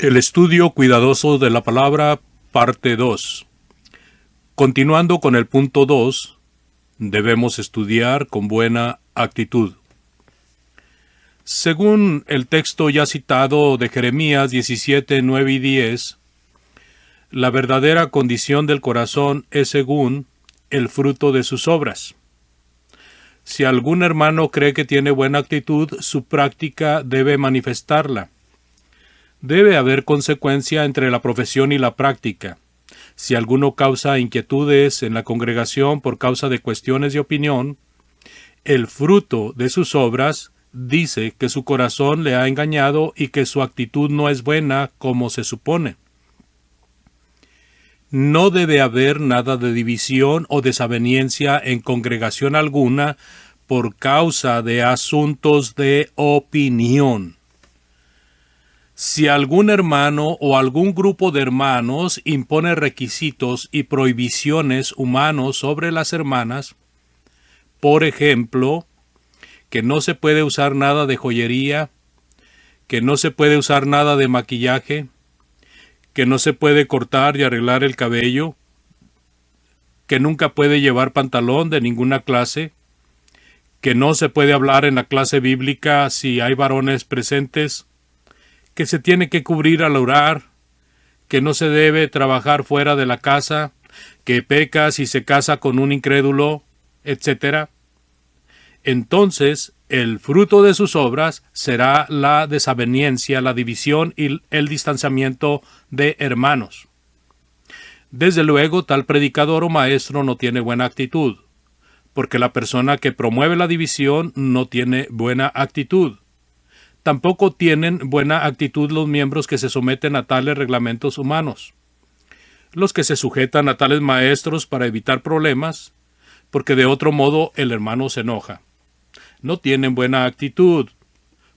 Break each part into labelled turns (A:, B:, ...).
A: El estudio cuidadoso de la palabra, parte 2. Continuando con el punto 2, debemos estudiar con buena actitud. Según el texto ya citado de Jeremías 17, 9 y 10, la verdadera condición del corazón es según el fruto de sus obras. Si algún hermano cree que tiene buena actitud, su práctica debe manifestarla. Debe haber consecuencia entre la profesión y la práctica. Si alguno causa inquietudes en la congregación por causa de cuestiones de opinión, el fruto de sus obras dice que su corazón le ha engañado y que su actitud no es buena como se supone. No debe haber nada de división o desaveniencia en congregación alguna por causa de asuntos de opinión. Si algún hermano o algún grupo de hermanos impone requisitos y prohibiciones humanos sobre las hermanas, por ejemplo, que no se puede usar nada de joyería, que no se puede usar nada de maquillaje, que no se puede cortar y arreglar el cabello, que nunca puede llevar pantalón de ninguna clase, que no se puede hablar en la clase bíblica si hay varones presentes, que se tiene que cubrir al orar, que no se debe trabajar fuera de la casa, que peca si se casa con un incrédulo, etc. Entonces, el fruto de sus obras será la desaveniencia, la división y el distanciamiento de hermanos. Desde luego, tal predicador o maestro no tiene buena actitud, porque la persona que promueve la división no tiene buena actitud. Tampoco tienen buena actitud los miembros que se someten a tales reglamentos humanos, los que se sujetan a tales maestros para evitar problemas, porque de otro modo el hermano se enoja. No tienen buena actitud,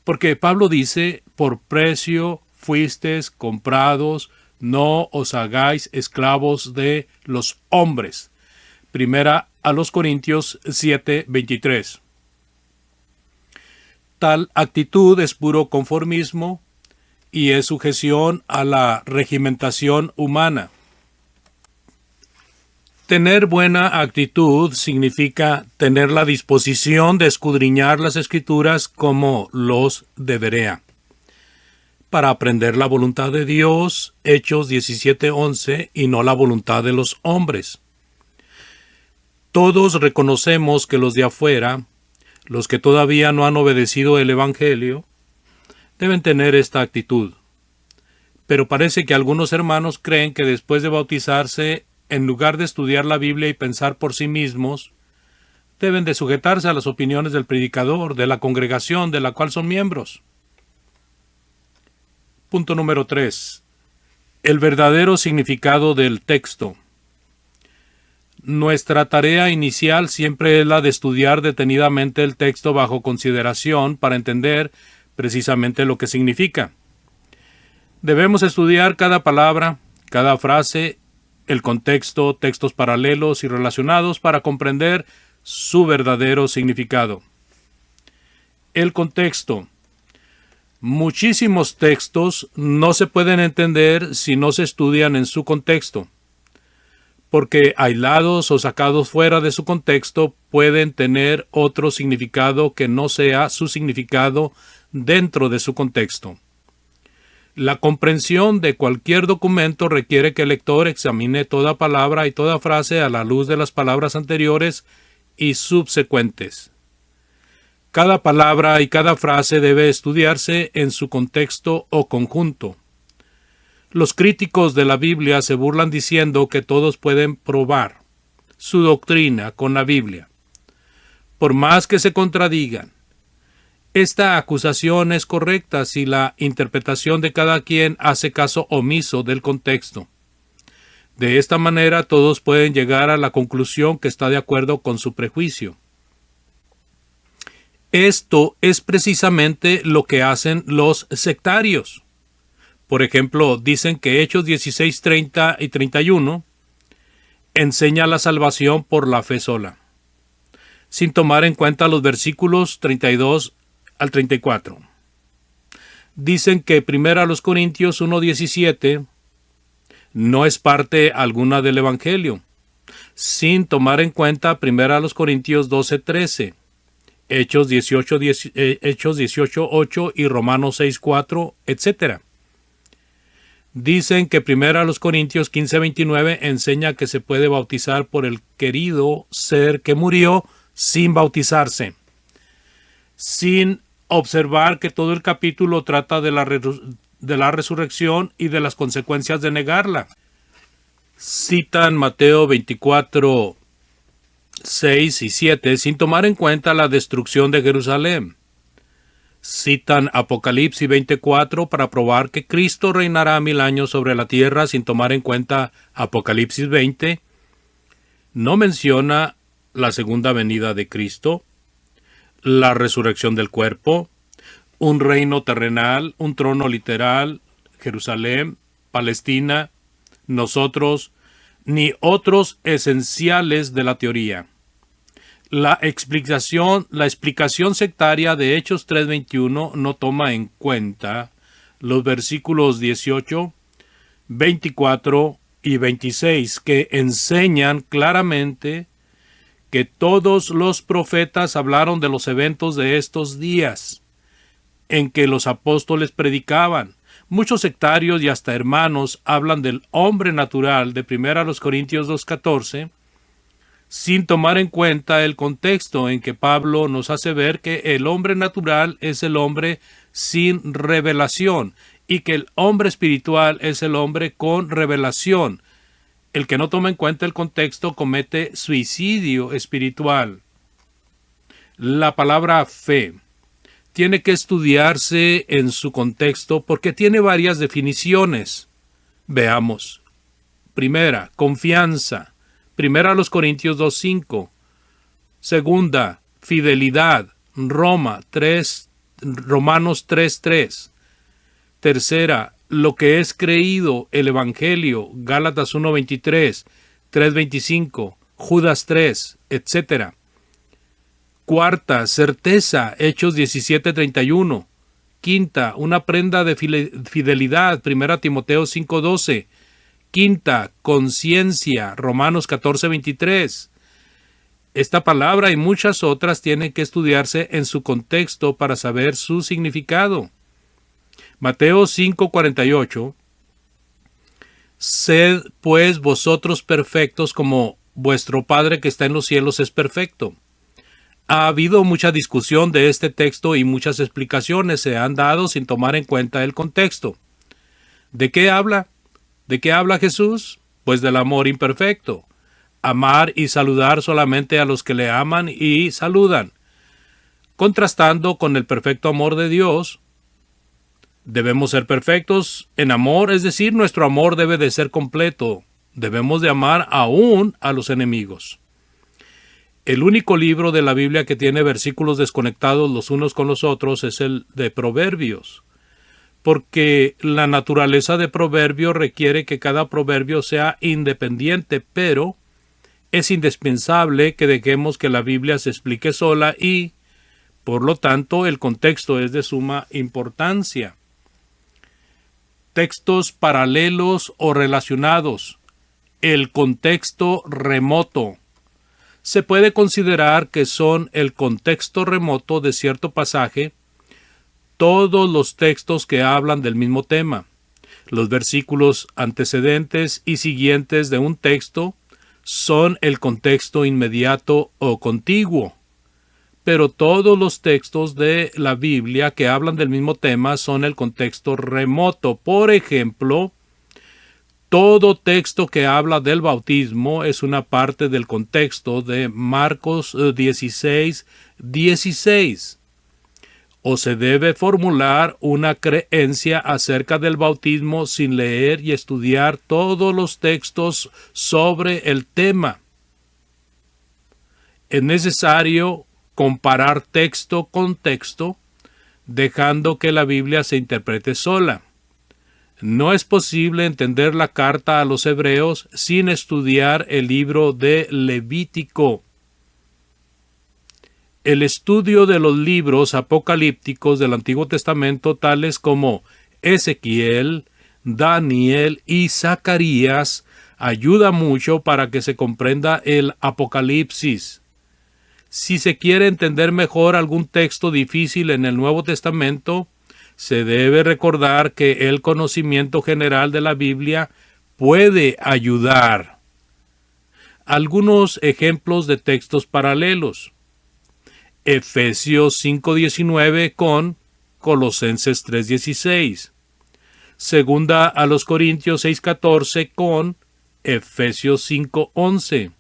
A: porque Pablo dice, por precio fuisteis comprados, no os hagáis esclavos de los hombres. Primera a los Corintios 7, 23. Tal actitud es puro conformismo y es sujeción a la regimentación humana. Tener buena actitud significa tener la disposición de escudriñar las Escrituras como los de Berea, para aprender la voluntad de Dios, Hechos 17:11, y no la voluntad de los hombres. Todos reconocemos que los de afuera, los que todavía no han obedecido el Evangelio, deben tener esta actitud. Pero parece que algunos hermanos creen que después de bautizarse, en lugar de estudiar la Biblia y pensar por sí mismos, deben de sujetarse a las opiniones del predicador, de la congregación de la cual son miembros. Punto número 3. El verdadero significado del texto. Nuestra tarea inicial siempre es la de estudiar detenidamente el texto bajo consideración para entender precisamente lo que significa. Debemos estudiar cada palabra, cada frase, el contexto, textos paralelos y relacionados para comprender su verdadero significado. El contexto. Muchísimos textos no se pueden entender si no se estudian en su contexto, porque aislados o sacados fuera de su contexto pueden tener otro significado que no sea su significado dentro de su contexto. La comprensión de cualquier documento requiere que el lector examine toda palabra y toda frase a la luz de las palabras anteriores y subsecuentes. Cada palabra y cada frase debe estudiarse en su contexto o conjunto. Los críticos de la Biblia se burlan diciendo que todos pueden probar su doctrina con la Biblia, por más que se contradigan. Esta acusación es correcta si la interpretación de cada quien hace caso omiso del contexto. De esta manera todos pueden llegar a la conclusión que está de acuerdo con su prejuicio. Esto es precisamente lo que hacen los sectarios. Por ejemplo, dicen que Hechos 16, 30 y 31 enseña la salvación por la fe sola, sin tomar en cuenta los versículos 32 al 34. Dicen que 1 Corintios 1:17 no es parte alguna del Evangelio, sin tomar en cuenta 1 Corintios 12:13, Hechos 18:8 y Romanos 6:4, etc. Dicen que 1 Corintios 15:29 enseña que se puede bautizar por el querido ser que murió sin bautizarse, sin observar que todo el capítulo trata de la resurrección y de las consecuencias de negarla. Citan Mateo 24:6 y 7 sin tomar en cuenta la destrucción de Jerusalén. Citan Apocalipsis 24 para probar que Cristo reinará 1000 años sobre la tierra sin tomar en cuenta Apocalipsis 20. No menciona la segunda venida de Cristo, la resurrección del cuerpo, un reino terrenal, un trono literal, Jerusalén, Palestina, nosotros, ni otros esenciales de la teoría. La explicación sectaria de Hechos 3:21 no toma en cuenta los versículos 18, 24 y 26 que enseñan claramente que todos los profetas hablaron de los eventos de estos días en que los apóstoles predicaban. Muchos sectarios y hasta hermanos hablan del hombre natural de 1 Corintios 2:14 sin tomar en cuenta el contexto en que Pablo nos hace ver que el hombre natural es el hombre sin revelación y que el hombre espiritual es el hombre con revelación. El que no toma en cuenta el contexto comete suicidio espiritual. La palabra fe tiene que estudiarse en su contexto porque tiene varias definiciones. Veamos. Primera, confianza. 1 Corintios 2:5. Segunda, fidelidad. Romanos 3:3. Tercera, lo que es creído, el Evangelio. Gálatas 1:23, 3:25, Judas 3, etc. Cuarta, certeza. Hechos 17:31. Quinta, una prenda de fidelidad. 1 Timoteo 5:12. Quinta, conciencia, Romanos 14:23. Esta palabra y muchas otras tienen que estudiarse en su contexto para saber su significado. Mateo 5:48. Sed pues vosotros perfectos como vuestro Padre que está en los cielos es perfecto. Ha habido mucha discusión de este texto y muchas explicaciones se han dado sin tomar en cuenta el contexto. ¿De qué habla? ¿De qué habla Jesús? Pues del amor imperfecto. Amar y saludar solamente a los que le aman y saludan. Contrastando con el perfecto amor de Dios, debemos ser perfectos en amor, es decir, nuestro amor debe de ser completo. Debemos de amar aún a los enemigos. El único libro de la Biblia que tiene versículos desconectados los unos con los otros es el de Proverbios, porque la naturaleza de proverbio requiere que cada proverbio sea independiente, pero es indispensable que dejemos que la Biblia se explique sola y, por lo tanto, el contexto es de suma importancia. Textos paralelos o relacionados. El contexto remoto. Se puede considerar que son el contexto remoto de cierto pasaje todos los textos que hablan del mismo tema. Los versículos antecedentes y siguientes de un texto son el contexto inmediato o contiguo. Pero todos los textos de la Biblia que hablan del mismo tema son el contexto remoto. Por ejemplo, todo texto que habla del bautismo es una parte del contexto de Marcos 16:16. O se debe formular una creencia acerca del bautismo sin leer y estudiar todos los textos sobre el tema. Es necesario comparar texto con texto, dejando que la Biblia se interprete sola. No es posible entender la carta a los hebreos sin estudiar el libro de Levítico. El estudio de los libros apocalípticos del Antiguo Testamento, tales como Ezequiel, Daniel y Zacarías, ayuda mucho para que se comprenda el Apocalipsis. Si se quiere entender mejor algún texto difícil en el Nuevo Testamento, se debe recordar que el conocimiento general de la Biblia puede ayudar. Algunos ejemplos de textos paralelos. Efesios 5:19 con Colosenses 3:16. Segunda a los Corintios 6:14 con Efesios 5:11.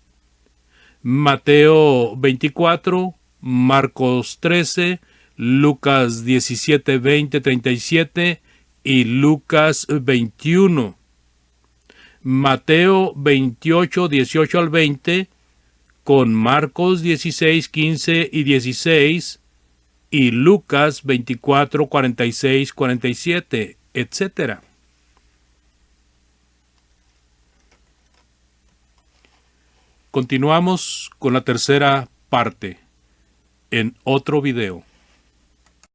A: Mateo 24, Marcos 13, Lucas 17:20-37 y Lucas 21. Mateo 28, 18 al 20 con Marcos 16, 15 y 16 y Lucas 24, 46, 47, etc. Continuamos con la tercera parte en otro video.